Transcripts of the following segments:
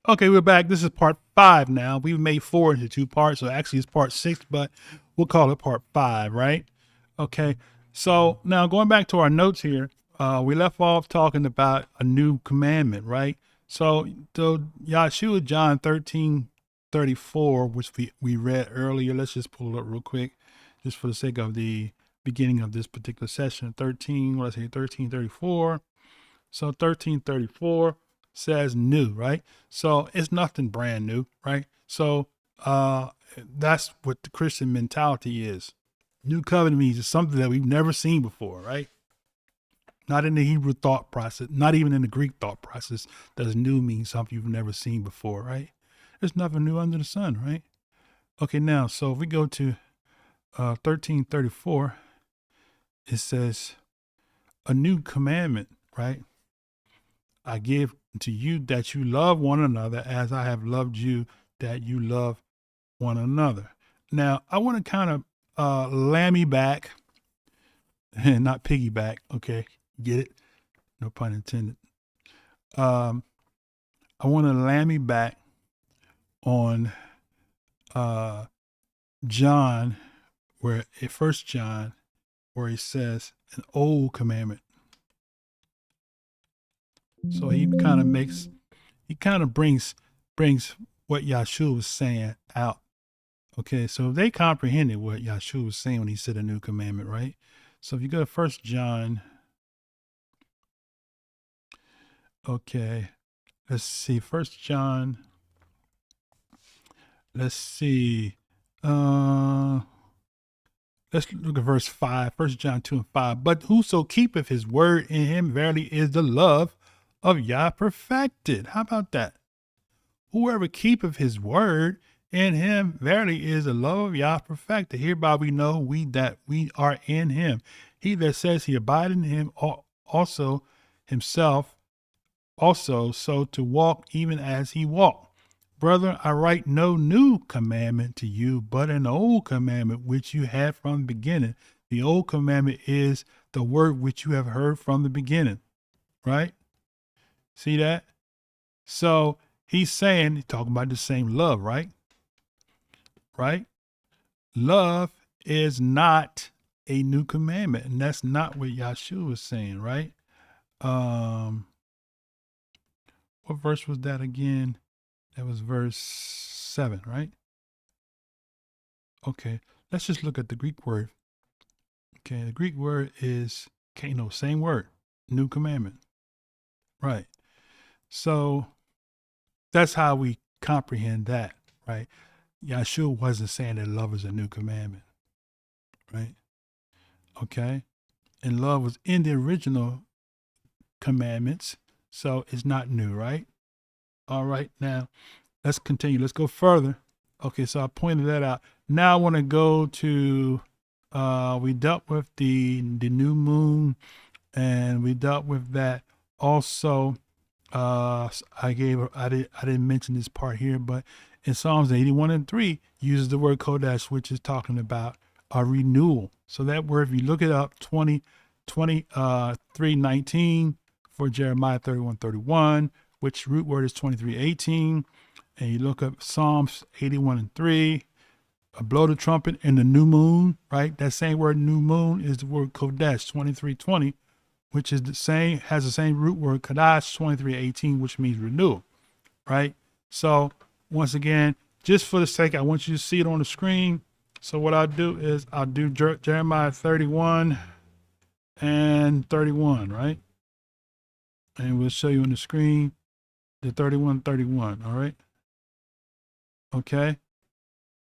Okay, we're back. This is part 5 now. We've made 4 into 2 parts, so actually it's part 6, but we'll call it part 5, right? Okay, so now going back to our notes here, we left off talking about a new commandment, right? So the Yahshuwah John 13:34, which we read earlier, let's just pull it up real quick, just for the sake of the beginning of this particular session. 13:34. So 13:34 says new, right? So it's nothing brand new, right? So that's what the Christian mentality is. New covenant means it's something that we've never seen before, right? Not in the Hebrew thought process, not even in the Greek thought process, does new mean something you've never seen before, right? There's nothing new under the sun, right? Okay, now, so if we go to 13:34, it says a new commandment, right? I give to you that you love one another as I have loved you, that you love one another. Now, I want to kind of lammy back and not piggyback. Okay, get it? No pun intended. I want to lammy back on John, where in 1 John, where he says an old commandment. So he kind of brings what Yahshuwah was saying out. Okay, so they comprehended what Yahshuwah was saying when he said a new commandment, right? So if you go to 1 John, okay, let's see, 1 John, let's see, let's look at verse 5, 1 John 2 and 5. But whoso keepeth his word, in him verily is the love of Yah perfected. How about that? Whoever keepeth his word, in him verily is the love of Yah perfected. Hereby we know that we are in him. He that says he abide in him also himself also so to walk even as he walked. Brother, I write no new commandment to you, but an old commandment which you had from the beginning. The old commandment is the word which you have heard from the beginning, right? See that? So he's saying, talking about the same love, right? Right? Love is not a new commandment, and that's not what Yahshua was saying, right? What verse was that again? That was verse 7, right? Okay, let's just look at the Greek word. Okay, the Greek word is, same word, new commandment. Right. So that's how we comprehend that, right? Yahshua wasn't saying that love is a new commandment, right? Okay. And love was in the original commandments, so it's not new, right? All right, now let's continue. Let's go further. Okay, so I pointed that out. Now I want to go to, we dealt with the new moon, and we dealt with that also. I didn't mention this part here, but in Psalms 81 and 3 uses the word Kodesh, which is talking about a renewal. So that word, if you look it up, 3:19 for Jeremiah 31:31, which root word is 23:18, and you look up Psalms 81 and 3, blow the trumpet in the new moon, right? That same word new moon is the word Kodesh 23:20, which is the same, has the same root word Kadash 23:18, which means renewal, right? So once again, just for the sake, I want you to see it on the screen. So what I'll do is I'll do Jeremiah 31 and 31, right? And we'll show you on the screen the 31:31, all right? Okay.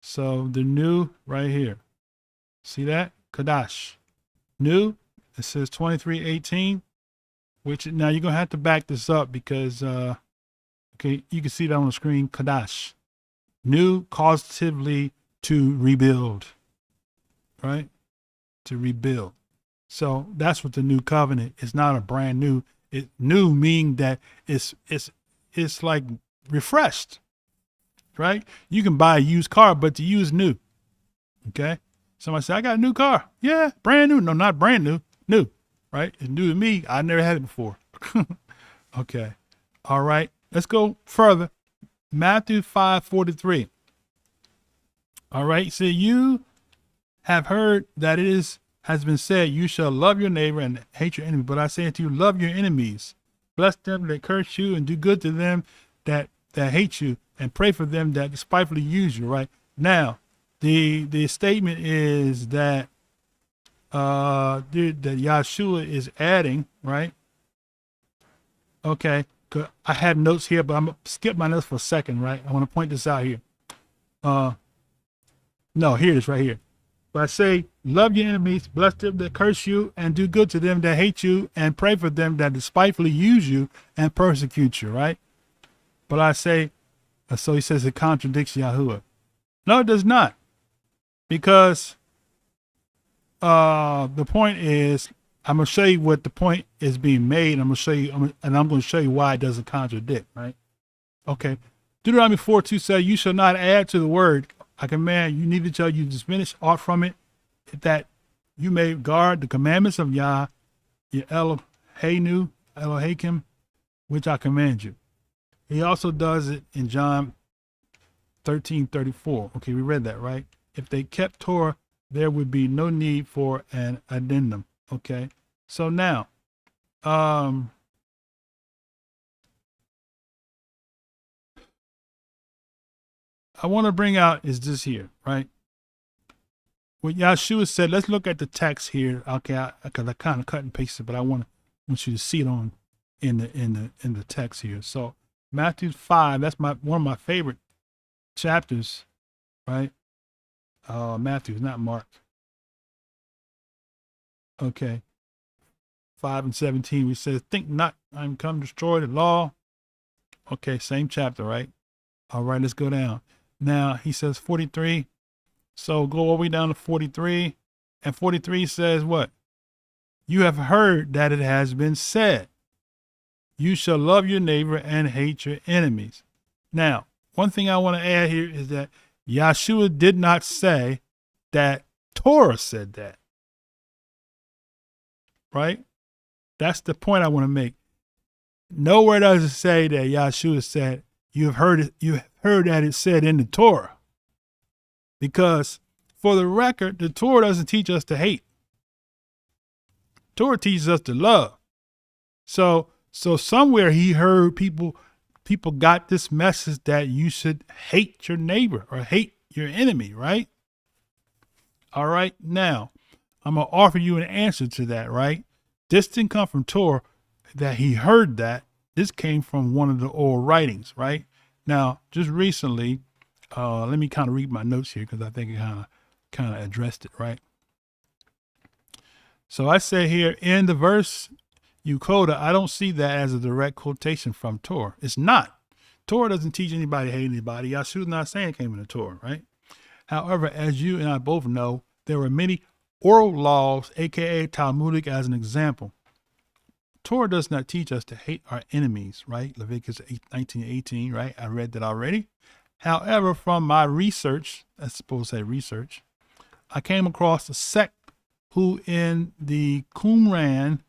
So the new right here. See that? Kadash. New. It says 23:18, which now you're going to have to back this up because, okay, you can see that on the screen, Kadash. New, causatively to rebuild, right? To rebuild. So that's what the new covenant is. Not a brand new. It new meaning that it's like refreshed, right? You can buy a used car, but to use new, okay? Somebody say, I got a new car. Yeah, brand new. No, not brand new. New, right? It's new to me. I never had it before. Okay. All right. Let's go further. Matthew 5:43. All right. So you have heard that has been said, you shall love your neighbor and hate your enemy. But I say unto you, love your enemies, bless them that curse you, and do good to them that hate you, and pray for them that despitefully use you. Right now, the statement is that that Yahshuwah is adding, right? Okay, I have notes here, but I'm gonna skip my notes for a second, right? I want to point this out here. No, here it is right here. But I say, love your enemies, bless them that curse you, and do good to them that hate you, and pray for them that despitefully use you and persecute you, right? But I say, so he says it contradicts Yahuwah. No, it does not. Because the point is, I'm going to show you what the point is being made. I'm going to show you, and I'm going to show you why it doesn't contradict, right? Okay. Deuteronomy 4:2 says, you shall not add to the word. I command you, neither shall you diminish aught from it, that you may guard the commandments of Yah, your Elohim, which I command you. He also does it in John 13:34. Okay, we read that, right? If they kept Torah, there would be no need for an addendum. Okay, so now, I want to bring out is this here, right? What Yahshuwah said. Let's look at the text here. Okay, because I kind of cut and pasted, but I want you to see it on in the text here. So Matthew 5. That's one of my favorite chapters, right? Matthews, not Mark. Okay, 5:17. We says, think not I'm come to destroy the law. Okay, same chapter, right? All right, let's go down. Now he says 43. So go all the way down to 43. And 43 says what? You have heard that it has been said, you shall love your neighbor and hate your enemies. Now, one thing I want to add here is that Yahshuwah did not say that Torah said that. Right? That's the point I want to make. Nowhere does it say that Yahshuwah said, you have heard that it said in the Torah. Because for the record, the Torah doesn't teach us to hate. Torah teaches us to love. So somewhere he heard people got this message that you should hate your neighbor or hate your enemy, right? All right. Now, I'm going to offer you an answer to that, right? This didn't come from Torah that he heard that. This came from one of the oral writings, right? Now, just recently, let me kind of read my notes here because I think it kind of addressed it, right? So I say here in the verse you quoted, I don't see that as a direct quotation from Torah. It's not. Torah doesn't teach anybody to hate anybody. Yahshua's not saying it came in the Torah, right? However, as you and I both know, there were many oral laws, aka Talmudic, as an example. Torah does not teach us to hate our enemies, right? Leviticus 19:18, right? I read that already. However, from my research, I suppose say research, I came across a sect who in the Qumran,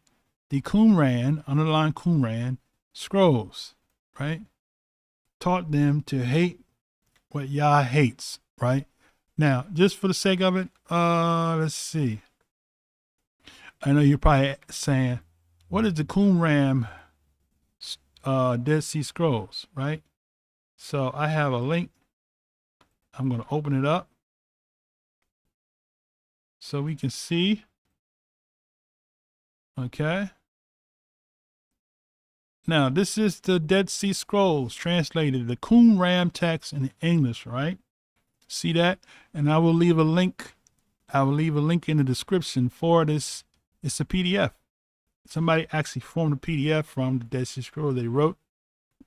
underline Qumran Scrolls, right? Taught them to hate what Yah hates, right? Now, just for the sake of it, let's see. I know you're probably saying, what is the Qumran Dead Sea Scrolls, right? So I have a link. I'm going to open it up so we can see. Okay. Now, this is the Dead Sea Scrolls translated, the Qumran text in English, right? See that? And I will leave a link. I will leave a link in the description for this. It's a PDF. Somebody actually formed a PDF from the Dead Sea Scrolls. They wrote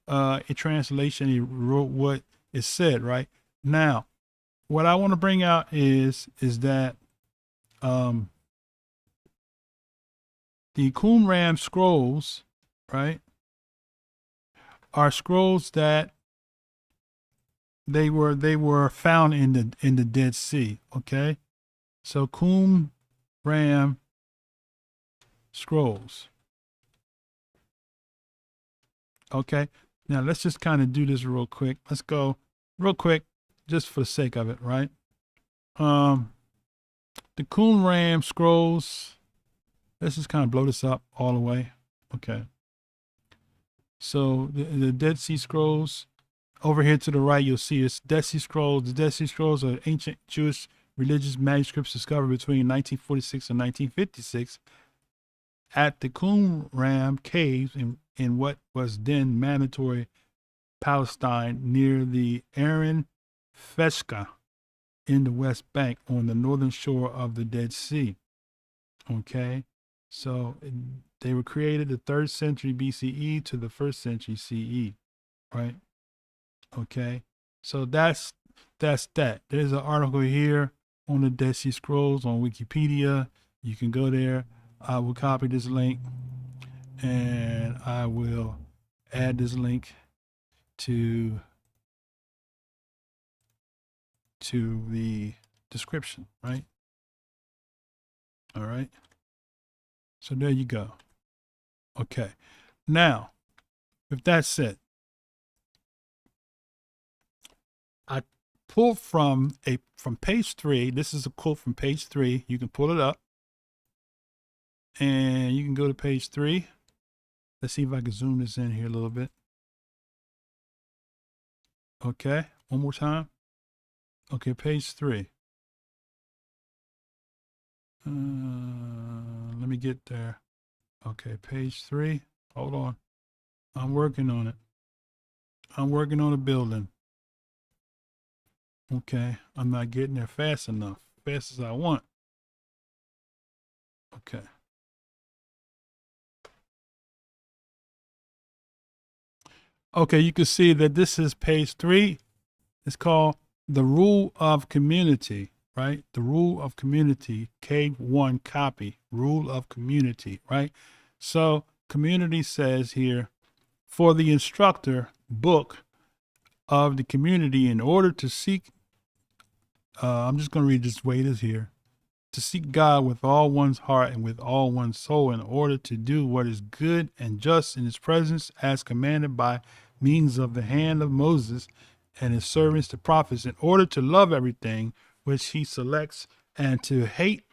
a translation. He wrote what it said, right? Now, what I want to bring out is that the Qumran Scrolls, right, are scrolls that they were found in the Dead Sea. Okay, so Qumran Scrolls. Okay, Now let's just kind of do this real quick. Let's go real quick, just for the sake of it, right? The Qumran Scrolls. Let's just kind of blow this up all the way. Okay. So the Dead Sea Scrolls. Over here to the right, you'll see it's Dead Sea Scrolls. The Dead Sea Scrolls are ancient Jewish religious manuscripts discovered between 1946 and 1956 at the Qumran caves in what was then mandatory Palestine near the Aaron Feshka in the West Bank on the northern shore of the Dead Sea. Okay, so they were created the 3rd century BCE to the 1st century CE, right? Okay, so that's that. There's an article here on the Dead Sea Scrolls on Wikipedia. You can go there. I will copy this link and I will add this link to the description, right? All right. So there you go. Okay. Now, with that said, I pulled from page 3. This is a quote from page 3. You can pull it up and you can go to page 3. Let's see if I can zoom this in here a little bit. Okay, one more time. Okay, page 3. Let me get there. Okay, page 3. Hold on. I'm working on it. I'm working on a building. Okay, I'm not getting there fast enough, fast as I want. Okay. Okay, you can see that this is page 3. It's called The Rule of Community, right? The Rule of Community, K1 copy, Rule of Community, right? So community says here, for the instructor book of the community in order to seek, I'm just going to read this way it is here, to seek God with all one's heart and with all one's soul in order to do what is good and just in his presence as commanded by means of the hand of Moses and his servants the prophets, in order to love everything which he selects and to hate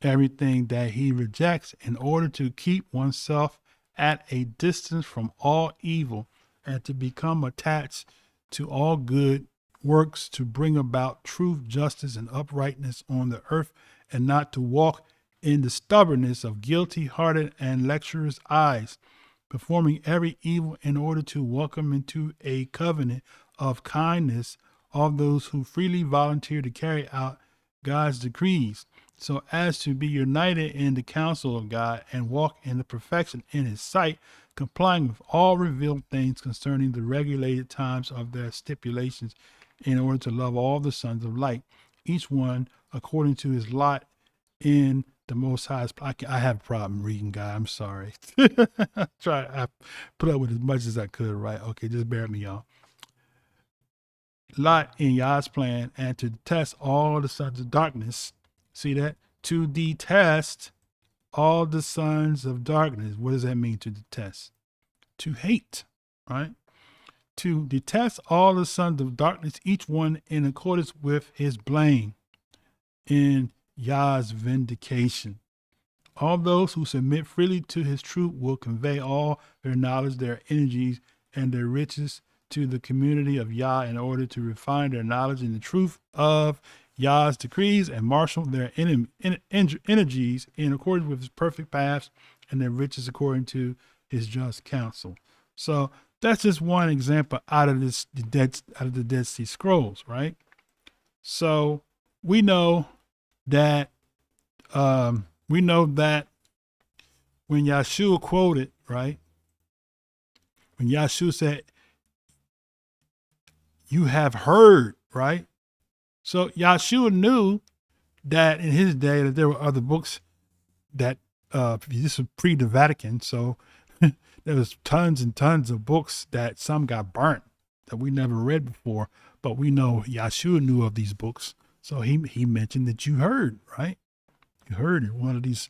everything that he rejects, in order to keep oneself at a distance from all evil and to become attached to all good works, to bring about truth, justice, and uprightness on the earth, and not to walk in the stubbornness of guilty-hearted and lecturers' eyes, performing every evil in order to welcome into a covenant of kindness all those who freely volunteer to carry out God's decrees, so as to be united in the counsel of God and walk in the perfection in his sight, complying with all revealed things concerning the regulated times of their stipulations, in order to love all the sons of light, each one according to his lot in the Most High's. I have a problem reading, guy. I'm sorry. I put up with as much as I could, right? Okay, just bear with me, y'all. Lot in Yah's plan, and to detest all the sons of darkness. See that? To detest all the sons of darkness. What does that mean, to detest? To hate, right? To detest all the sons of darkness, each one in accordance with his blame, in Yah's vindication. All those who submit freely to his truth will convey all their knowledge, their energies, and their riches to the community of Yah in order to refine their knowledge in the truth of Yah's decrees and marshal their energies in accordance with his perfect paths and their riches according to his just counsel. So that's just one example out of the Dead Sea Scrolls, right? So we know that when Yahshuwah quoted, right? When Yahshuwah said, "You have heard," right? So Yahshuwah knew that in his day that there were other books that this was pre the Vatican, so there was tons and tons of books that some got burnt that we never read before, but we know Yahshuwah knew of these books, so he mentioned that you heard, right? You heard in one of these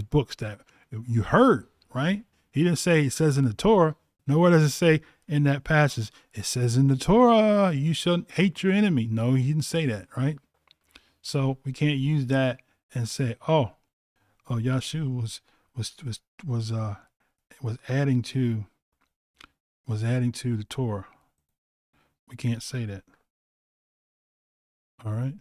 books that you heard, right? He didn't say it says in the Torah. Nowhere does it say in that passage, it says in the Torah, you shouldn't hate your enemy. No, he didn't say that, right? So we can't use that and say, oh, Yahshuwah was adding to the Torah. We can't say that. All right.